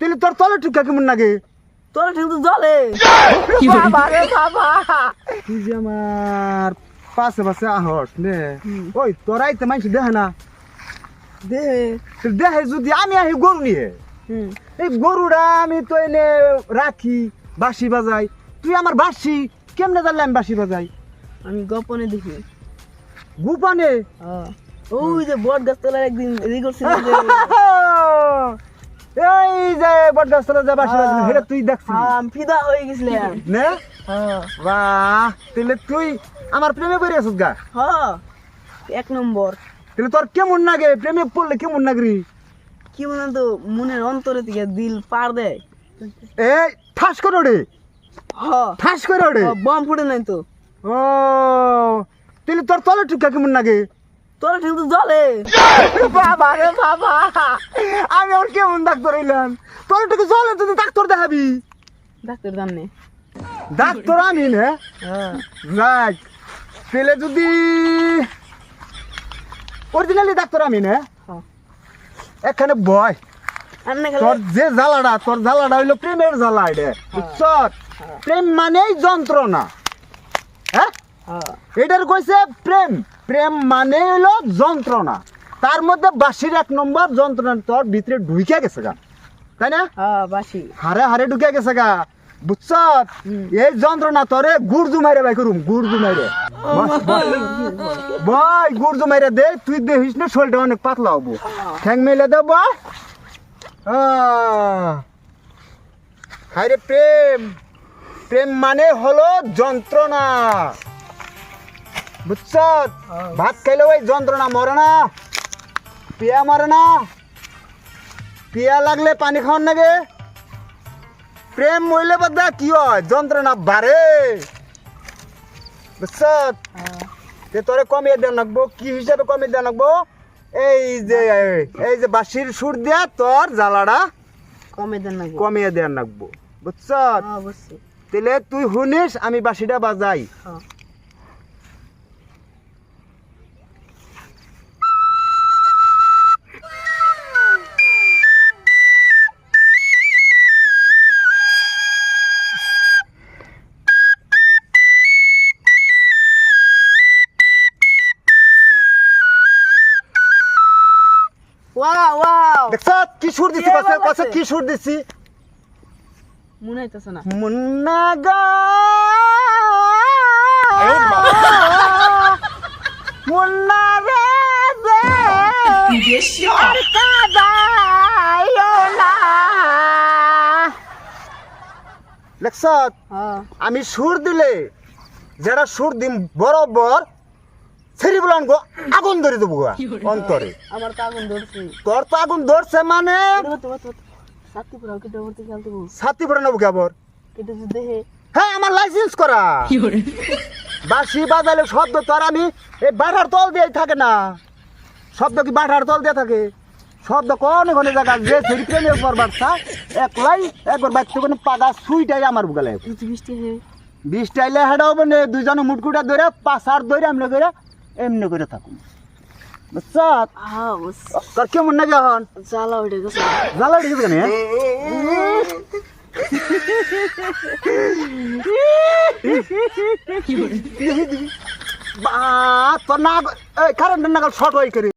তাহলে তোর তলে টিকা কেমন লাগে? তোর ঠিক তো জলে বাবা রে বাবা তুই যে আমার পাশে পাশে আহস নে, ওই তোরাই তো মানুষ দেখে না, দে দেখে যদি আমি আহি গরু নিয়ে, এই গরুটা আমি তো এনে রাখি বাঁশি বাজাই, তুই আমার বাঁশি কেমনে জানলে আমি বাঁশি বাজাই? আমি গোপনে দেখি গোপনে? ওই যে বট গাছ তলায় একদিন ই করছিল যে এই যে বট গাছ তলায় যে বাঁশি বাজাই সেটা তুই দেখছিস আমি ফিদা হয়ে গেছিলাম না? বাহ, তাহলে তুই আমার প্রেমে পড়ে আছিস গা? এক নম্বর। তাহলে তোর কেমন লাগে প্রেমে পড়লে? কেমন লাগরি? কি বলেন তো মনের অন্তরে থেকে দিল পার দেয়। এই ঠাস করে ওঠে, ঠাস করে ওঠে, বম ফুটে নাই তো। ও তাহলে তোর তলে টিকা কেমন লাগে? তোর ঠিক তো জলে বাবা রে বাবা, আমি ওর কেমন ডাক্তার হইলাম? তলে টিকা জলে তুই ডাক্তার দেখাবি? ডাক্তার জানে ডাক্তার আমি না? রাইট, তাহলে যদি অরিজিনালি ডাক্তার আমি না, এখানে বয় তোর যে জ্বালাটা, তোর জ্বালাটা হইলো প্রেমের জ্বালা। এটা বুঝছ? প্রেম মানেই যন্ত্রণা। হ্যাঁ, এটার কইছে প্রেম। প্রেম মানে হইলো যন্ত্রণা, তার মধ্যে বাঁশির এক নম্বর যন্ত্রণা তোর ভিতরে ঢুকে গেছে গা, তাই না? বাসি হারে হারে ঢুকে গেছে গা, বুঝছ? এই যন্ত্রণা তোরে গুড়জু মাইরে বাই করুম, গুড়জু মাইরে ভাই, গুড়জু মাইরে দে। তুই দেখিস না শরীরটা অনেক পাতলা হবো, ঠ্যাং মেলে দে বল। হায়রে প্রেম, প্রেম মানে হলো যন্ত্রণা, বুঝছ? ভাত খাইলে ওই যন্ত্রণা মরে না, পিয়া মরে না, পিয়া লাগলে পানি খাওয়ার লাগে। প্রেম মইলে বাদা কি হয়? যন্ত্রণা বাড়ে, বুঝছ? তোরে কমিয়ে দেওয়া লাগবো। কি হিসাবে কমিয়ে দেওয়া লাগবো? এই যে বাঁশির সুর দিয়া তোর জ্বালাটা কমিয়ে দেওয়া লাগবো, বুঝছ? তাহলে তুই শুনিস, আমি বাঁশিটা বাজাই। দেখছ কি সুর দিছি? কসে কি সুর দিছি? মনে হইতেছে না। মুন্না গা মুন্না রে আর কাদাইও না। দেখছ আমি সুর দিলে যেটা সুর দিম বরাবর ছেড়ে বলান গো, আগুন ধরে দেবো অন্তরে। আমার তো আগুন ধরছে। তোর তো আগুন ধরছে মানে ছাতি পড়ে নেবো কেবর? হ্যাঁ, আমার লাইসেন্স করা। বাঁশি বাজালে শব্দ তো আর আমি এই বাটার তল দিয়ে থাকে না। শব্দ কি বাটার তল দিয়ে থাকে? শব্দ কোন কোন জায়গা যে ছেড়ে প্রেমে একবার বাড়ছা একলাই একবার বাড়তে কোনো পাগা সুইটাই আমার বুকালে বৃষ্টি আইলে হেঁটাও মানে দুইজনে মুটকুটা ধরে পাশার ধরে আমরা করে এমনি করে থাকুন, বুঝছ? তোর কেমন নাকি এখন? জ্বালা উঠে গেছে। জ্বালা উঠে গেছে কেন? তোর না কারেন্টের নাগাল শর্ট হয়ে করে